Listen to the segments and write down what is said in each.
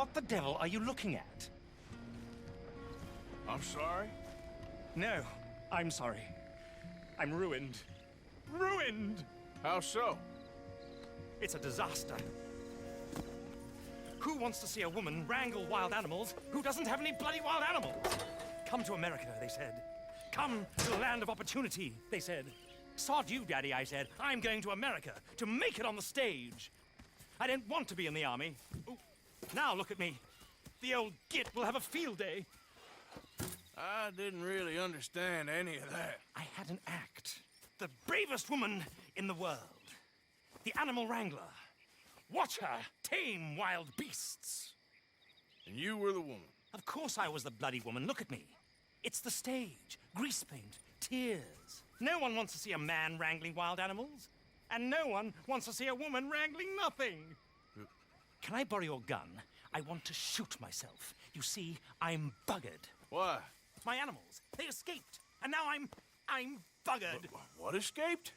What the devil are you looking at? I'm sorry? No, I'm sorry. I'm ruined. Ruined! How so? It's a disaster. Who wants to see a woman wrangle wild animals who doesn't have any bloody wild animals? Come to America, they said. Come to the land of opportunity, they said. Sod you, Daddy, I said. I'm going to America to make it on the stage. I don't want to be in the army. Ooh, now look at me. The old git will have a field day. I didn't really understand any of that. I had an act. The bravest woman in the world. The animal wrangler. Watch her tame wild beasts. And you were the woman. Of course I was the bloody woman. Look at me. It's the stage. Grease paint. Tears. No one wants to see a man wrangling wild animals. And no one wants to see a woman wrangling nothing. Can I borrow your gun? I want to shoot myself. You see, I'm buggered. Why? My animals, they escaped. And now I'm buggered. What escaped?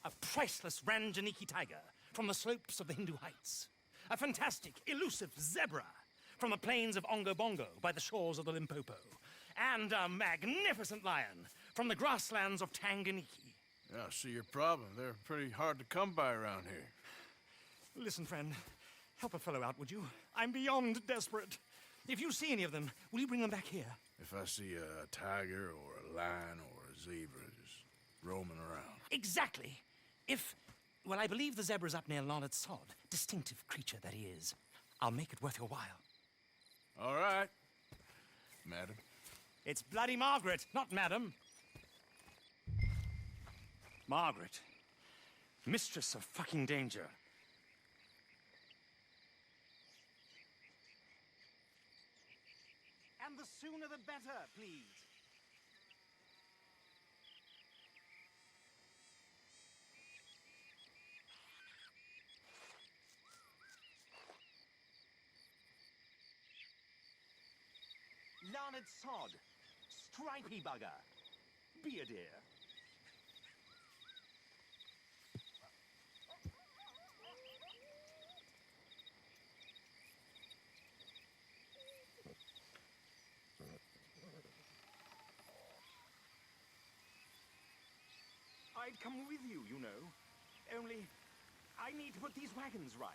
A priceless Ranjaniki tiger from the slopes of the Hindu Heights. A fantastic, elusive zebra from the plains of Ongo Bongo by the shores of the Limpopo. And a magnificent lion from the grasslands of Tanganyika. Yeah, I see your problem. They're pretty hard to come by around here. Listen, friend, help a fellow out, would you? I'm beyond desperate. If you see any of them, will you bring them back here? If I see a tiger or a lion or a zebra just roaming around. Exactly. Well, I believe the zebra's up near Larned Sod. Distinctive creature that he is. I'll make it worth your while. All right, madam. It's bloody Margaret, not madam. Margaret. Mistress of fucking danger. And the sooner the better, please. Larned Sod. Stripey bugger. Be a dear. I'd come with you, you know. Only, I need to put these wagons right.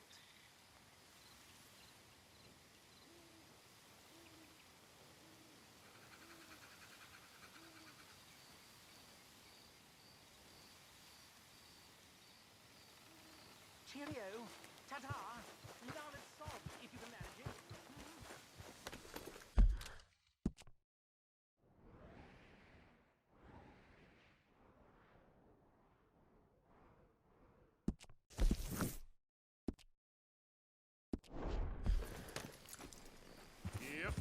Cheerio. Ta-ta. Larned Sod, if you can manage it. Yep.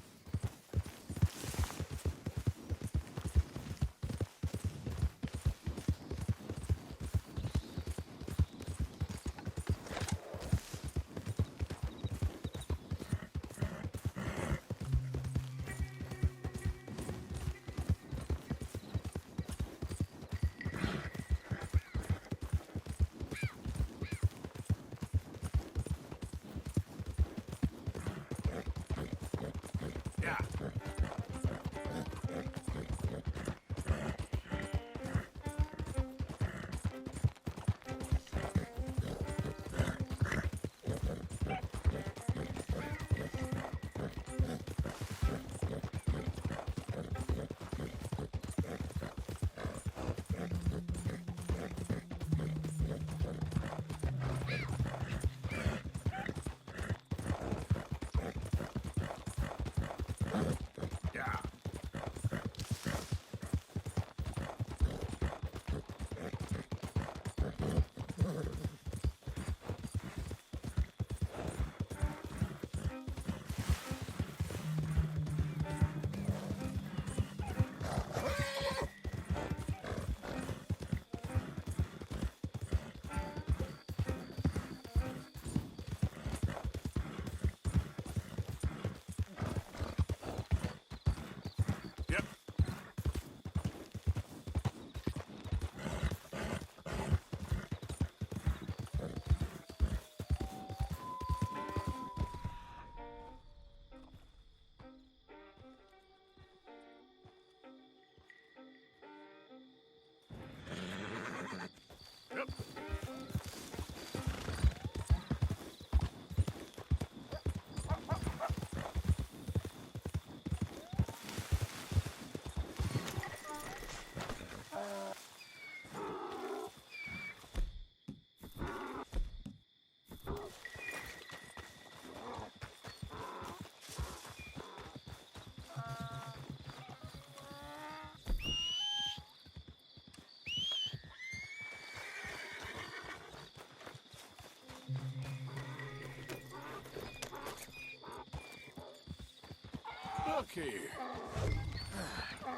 here.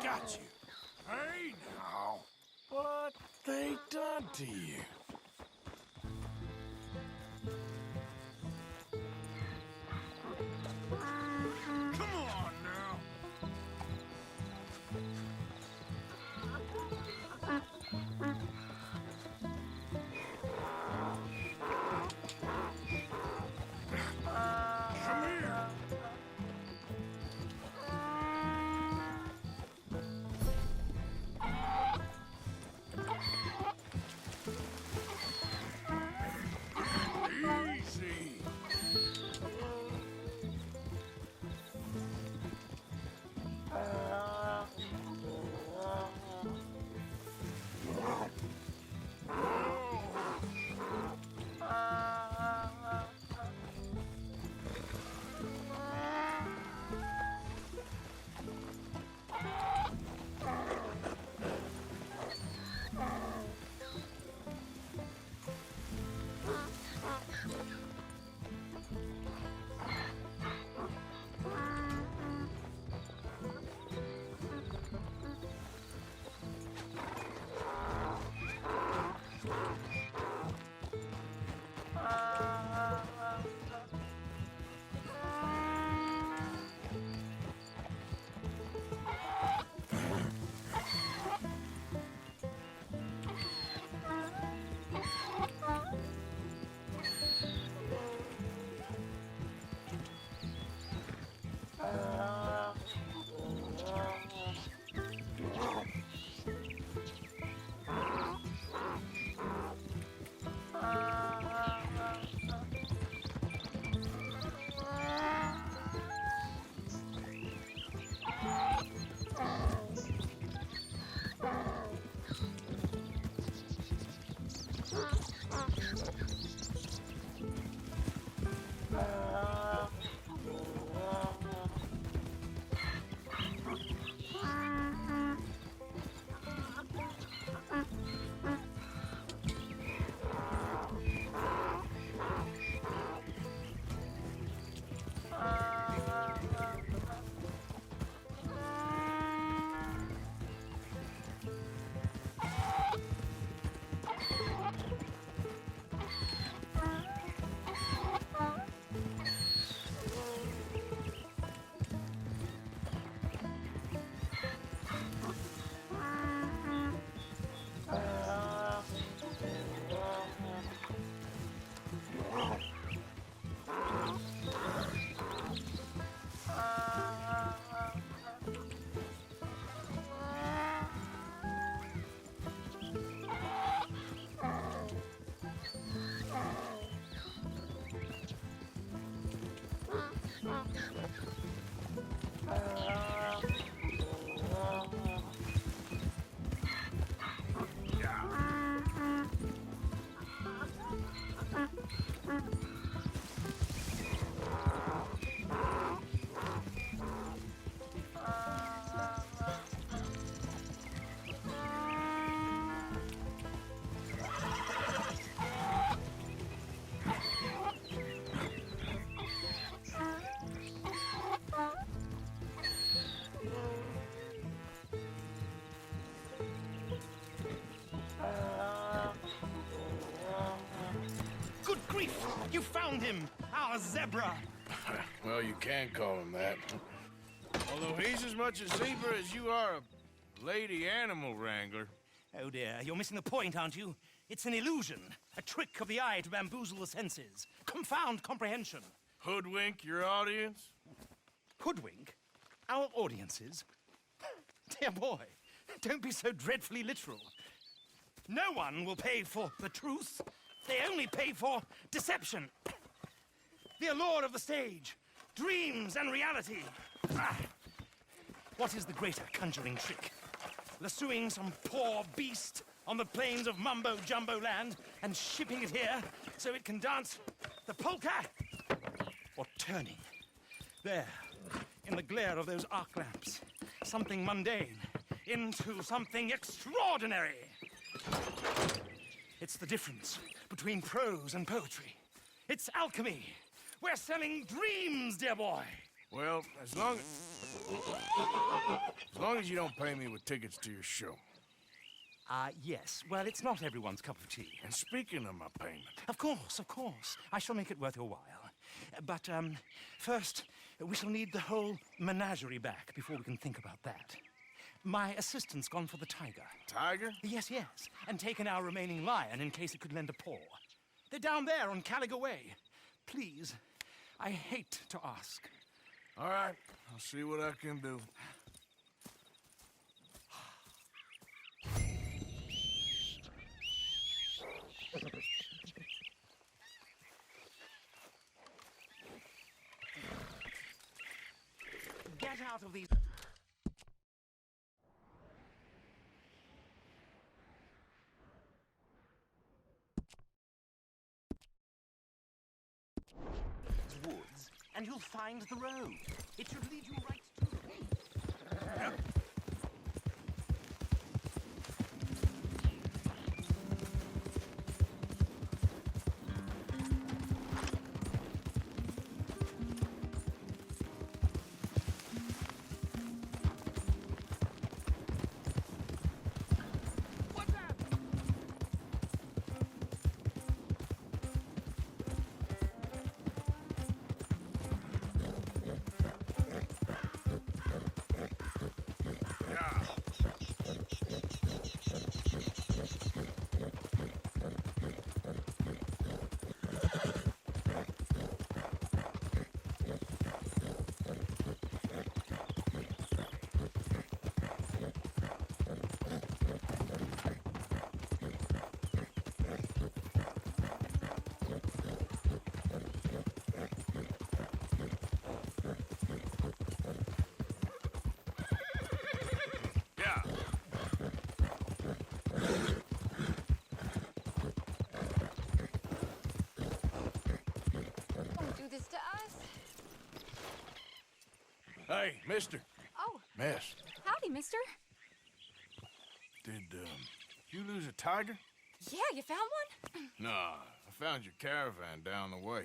Got you. Hey, now. What they done to you? Come on now. Come here. Easy. Good grief! You found him! Our zebra! Well, you can call him that. Although he's as much a zebra as you are a lady animal wrangler. Oh dear, you're missing the point, aren't you? It's an illusion, a trick of the eye to bamboozle the senses. Confound comprehension. Hoodwink your audience? Hoodwink? Our audiences? Dear boy, don't be so dreadfully literal. No one will pay for the truth. They only pay for deception. The allure of the stage, dreams and reality. Ah. What is the greater conjuring trick? Lassoing some poor beast on the plains of mumbo-jumbo land and shipping it here so it can dance the polka? Or turning, there, in the glare of those arc lamps, something mundane into something extraordinary? It's the difference between prose and poetry. It's alchemy. We're selling dreams, dear boy. Well, as long as you don't pay me with tickets to your show. Yes. Well, it's not everyone's cup of tea. And speaking of my payment... Of course, of course. I shall make it worth your while. But, first, we shall need the whole menagerie back before we can think about that. My assistant's gone for the tiger. Tiger? Yes, yes. And taken our remaining lion in case it could lend a paw. They're down there on Caliga Way. Please, I hate to ask. All right, I'll see what I can do. Get out of these... woods, and you'll find the road. It should lead you right to the... This to us? Hey, mister. Oh. Miss. Howdy, mister. Did, you lose a tiger? Yeah, you found one? Nah, I found your caravan down the way.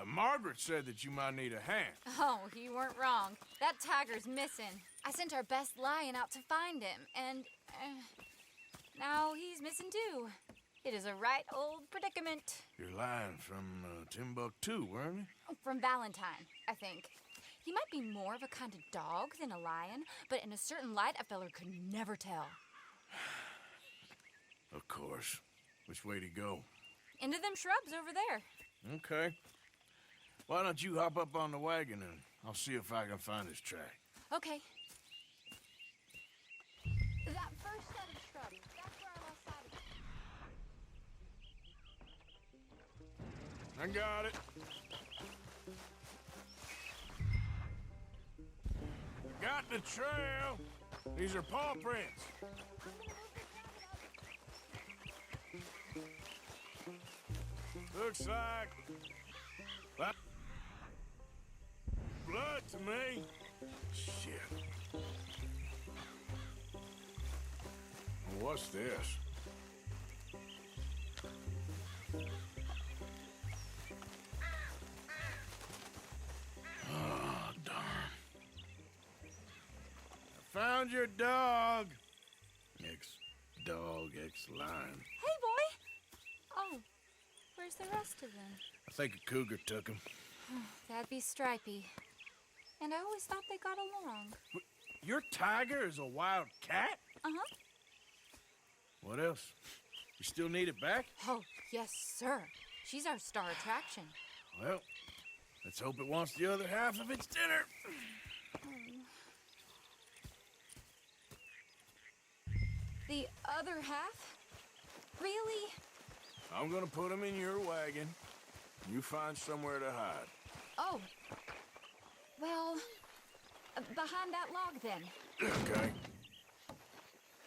Margaret said that you might need a hand. Oh, you weren't wrong. That tiger's missing. I sent our best lion out to find him, and now he's missing too. It is a right old predicament. You're lying from Timbuktu, weren't you? From Valentine, I think. He might be more of a kind of dog than a lion, but in a certain light, a feller could never tell. Of course. Which way to go? Into them shrubs over there. Okay. Why don't you hop up on the wagon and I'll see if I can find his track. Okay. That first set of shrubs, that's where I lost sight of it. I got it. Got the trail. These are paw prints. Looks like blood to me. Shit. What's this? Oh, darn. I found your dog. Ex-dog, ex-lion. Hey, boy! Oh, where's the rest of them? I think a cougar took him. That'd be Stripey. And I always thought they got along. Your tiger is a wild cat? Uh-huh. What else? You still need it back? Oh, yes, sir. She's our star attraction. Well, let's hope it wants the other half of its dinner. The other half? Really? I'm gonna put him in your wagon. You find somewhere to hide. Oh. Well, behind that log, then. Okay.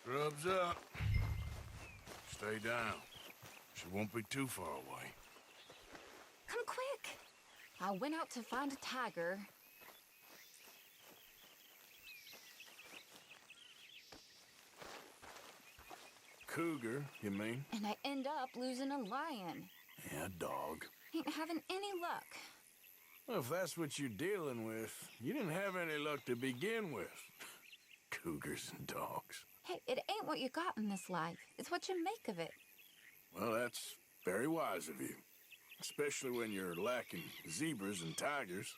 Scrubs up. Stay down. She won't be too far away. Come quick. I went out to find a tiger. Cougar, you mean? And I end up losing a lion. Yeah, dog. Ain't having any luck. Well, if that's what you're dealing with, you didn't have any luck to begin with. Cougars and dogs. Hey, it ain't what you got in this life. It's what you make of it. Well, that's very wise of you. Especially when you're lacking zebras and tigers.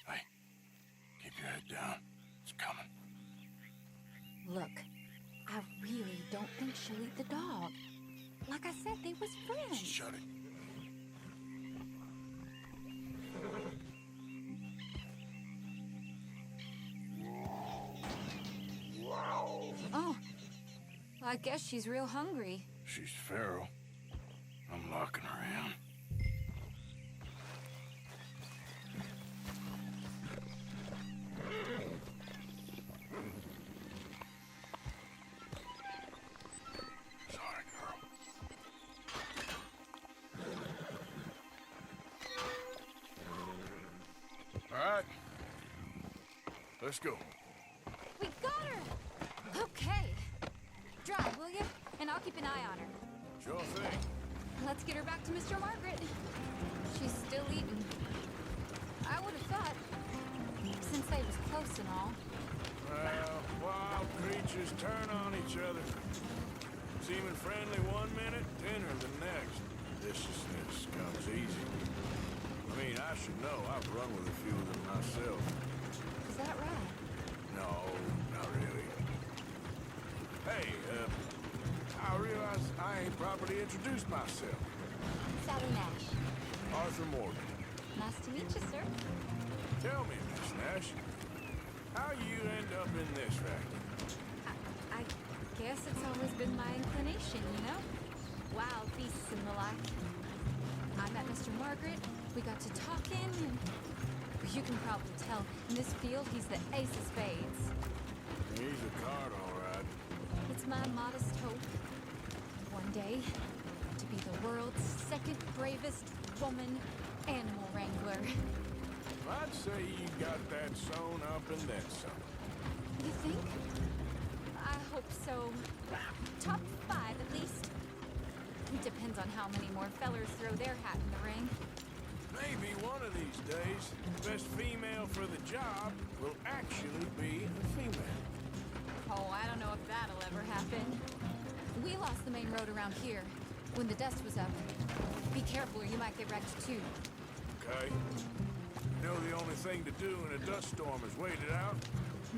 Hey, keep your head down. It's coming. Look, I really don't think she'll eat the dog. Like I said, they was friends. Shut it. Oh, well, I guess she's real hungry. She's feral. I'm locking her in. Sorry, girl. All right. Let's go. We got her! Okay. Drive, will you? And I'll keep an eye on her. Sure thing. Let's get her back to Mr. Margaret. She's still eating. I would have thought, since they was close and all. Well, wild creatures turn on each other. Seeming friendly one minute, tender the next. Viciousness comes easy. I mean, I should know. I've run with a few of them myself. Is that right? No, not really. Hey, I realize I ain't properly introduced myself. Sally Nash. Arthur Morgan. Nice to meet you, sir. Tell me, Miss Nash, how you end up in this factory? I guess it's always been my inclination, you know? Wild beasts and the like. I met Mr. Margaret, we got to talking, and you can probably tell, in this field, he's the ace of spades. He's a card, all right. It's my modest hope, one day, to be the world's second bravest woman animal wrangler. I'd say you got that sewn up and then some. You think? I hope so. Top 5 at least. Depends on how many more fellers throw their hat in the ring. Maybe one of these days, the best female for the job will actually be a female. Oh, I don't know if that'll ever happen. We lost the main road around here when the dust was up. Be careful or you might get wrecked too. Okay. You know the only thing to do in a dust storm is wait it out?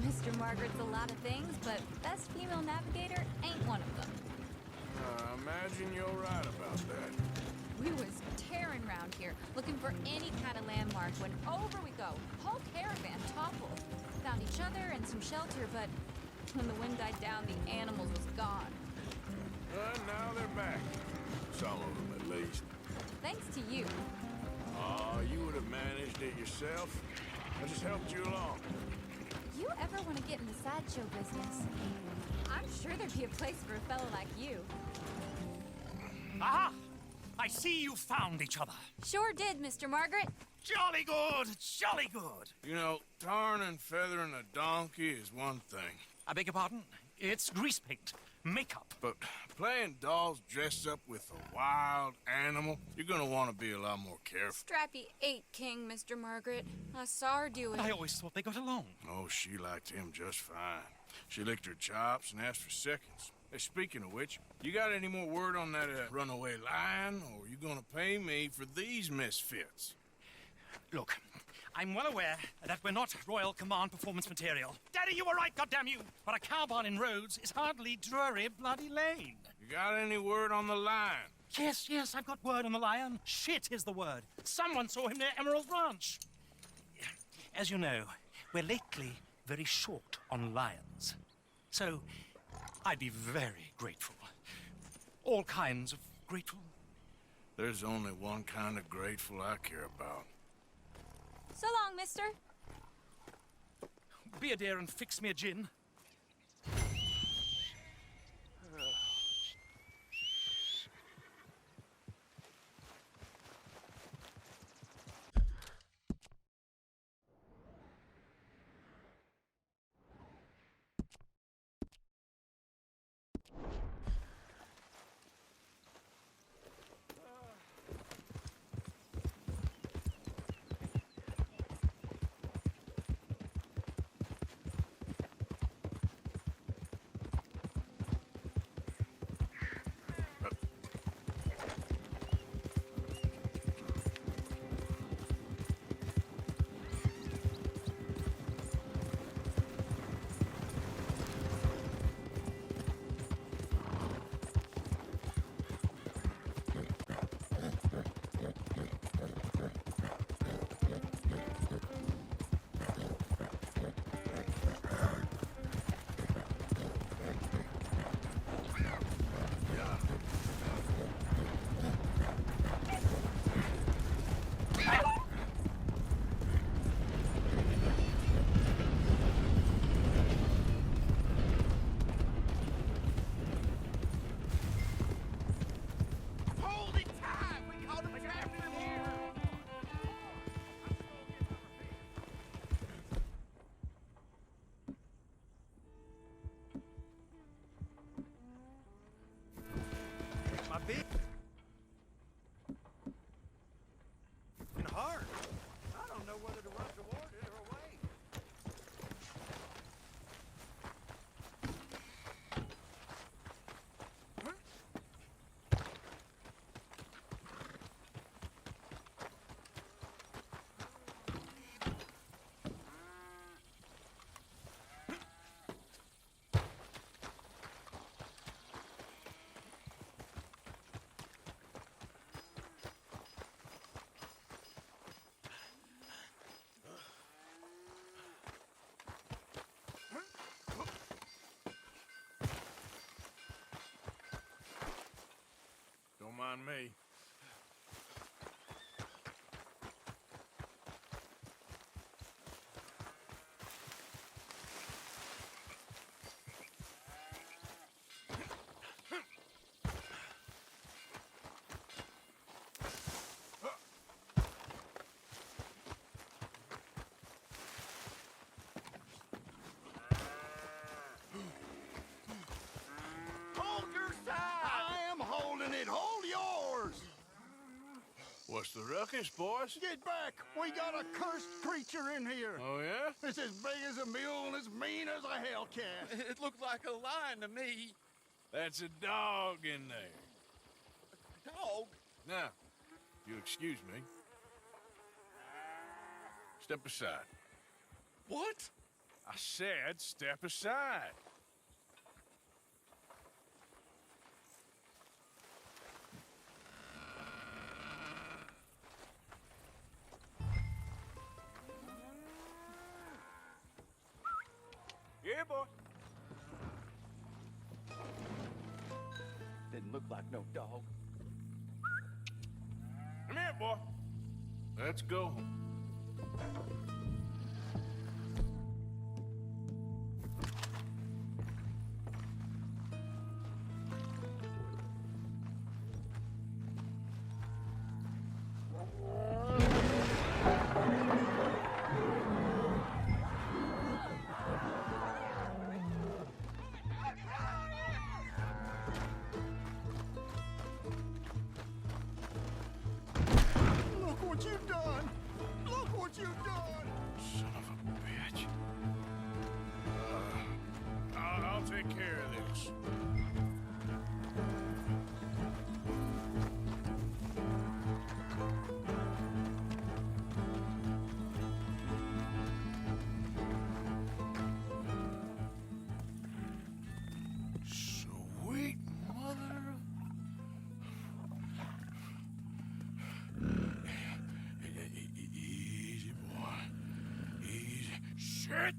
Mr. Margaret's a lot of things, but best female navigator ain't one of them. I imagine you're right about that. We was tearing around here, looking for any kind of landmark when over we go. Whole caravan toppled. Found each other and some shelter, but when the wind died down, the animals was gone. Now they're back. Some of them, at least. Thanks to you. Oh, you would have managed it yourself. I just helped you along. You ever want to get in the sideshow business? I'm sure there'd be a place for a fellow like you. Aha! I see you found each other. Sure did, Mr. Margaret. Jolly good, jolly good. You know, tarring and feathering a donkey is one thing. I beg your pardon? It's grease paint, makeup. But playing dolls dressed up with a wild animal, you're gonna want to be a lot more careful. Strappy ate King, Mr. Margaret. I saw her do it. I always thought they got along. Oh, she liked him just fine. She licked her chops and asked for seconds. Hey, speaking of which, you got any more word on that runaway lion, or are you gonna pay me for these misfits? Look, I'm well aware that we're not Royal Command performance material. Daddy, you were right, goddammit you! But a cowbarn in Rhodes is hardly Drury Bloody Lane. You got any word on the lion? Yes, I've got word on the lion. Shit is the word. Someone saw him near Emerald Ranch. As you know, we're lately very short on lions. So, I'd be very grateful. All kinds of grateful. There's only one kind of grateful I care about. So long, mister. Be a dear and fix me a gin. mind me. Hold your side! I am holding it. Hold yours! What's the ruckus, boys? Get back! We got a cursed creature in here. Oh, yeah? It's as big as a mule and as mean as a hellcat. It looked like a lion to me. That's a dog in there. Dog? Now, if you'll excuse me. Step aside. What? I said step aside. Yeah, boy. Didn't look like no dog. Come here, boy. Let's go. Look what you've done! Look what you've done! Son of a bitch. I'll take care of this. Sweet mother of... Easy, boy. Easy. Shit!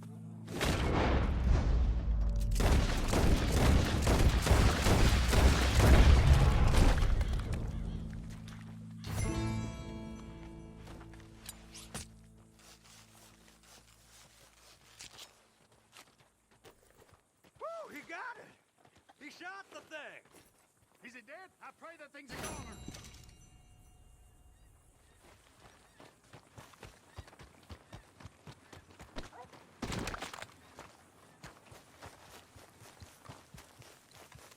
Woo! He got it! He shot the thing! Is it dead? I pray that thing's a goner.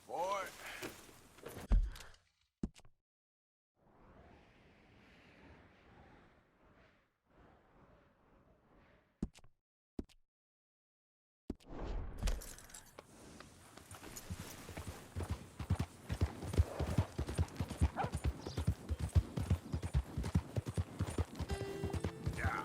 Boy. Yeah.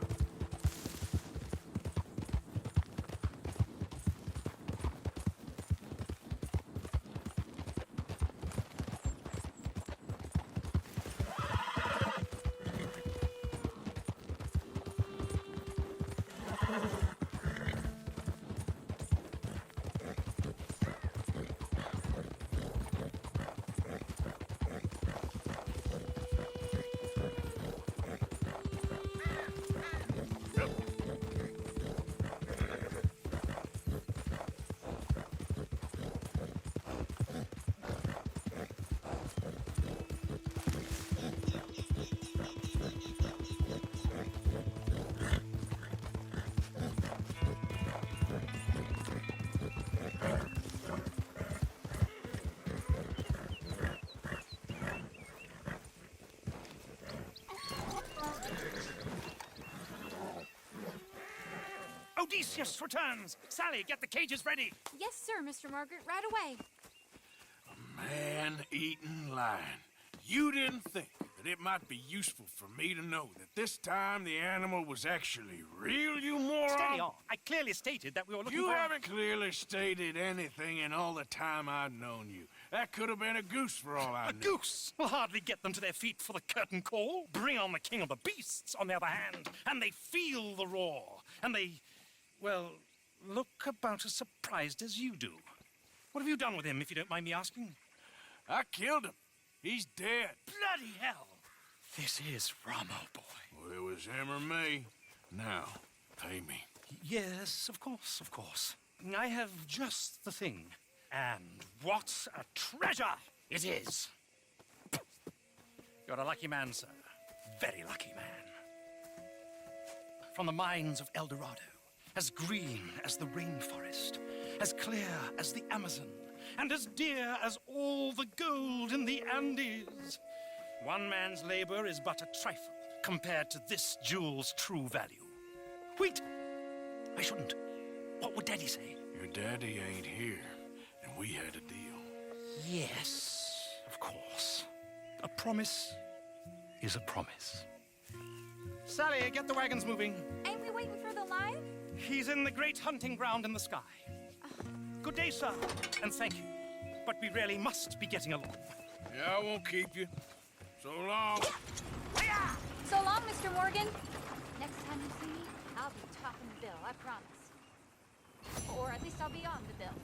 Odysseus returns! Sally, get the cages ready! Yes, sir, Mr. Margaret, right away. Man-eating lion. You didn't think that it might be useful for me to know that this time the animal was actually real, you moron? Steady on. I clearly stated that we were looking You for... haven't clearly stated anything in all the time I've known you. That could have been a goose for all I A knew. goose will hardly get them to their feet for the curtain call. Bring on the king of the beasts, on the other hand, and they feel the roar. And they, well, look about as surprised as you do. What have you done with him, if you don't mind me asking? I killed him. He's dead. Bloody hell! This is Ramo, boy. Well, it was him or me. Now, pay me. Yes, of course, of course. I have just the thing. And what a treasure it is! You're a lucky man, sir. Very lucky man. From the mines of El Dorado, as green as the rainforest, as clear as the Amazon, and as dear as all the gold in the Andes. One man's labor is but a trifle compared to this jewel's true value. Wait! I shouldn't. What would Daddy say? Your daddy ain't here, and we had a deal. Yes, of course. A promise is a promise. Sally, get the wagons moving. Ain't we waiting for the lion? He's in the great hunting ground in the sky. Good day, sir, and thank you. But we really must be getting along. Yeah, I won't keep you. So long. So long, Mr. Morgan. Next time you see me, I'll be topping the bill, I promise. Or at least I'll be on the bill.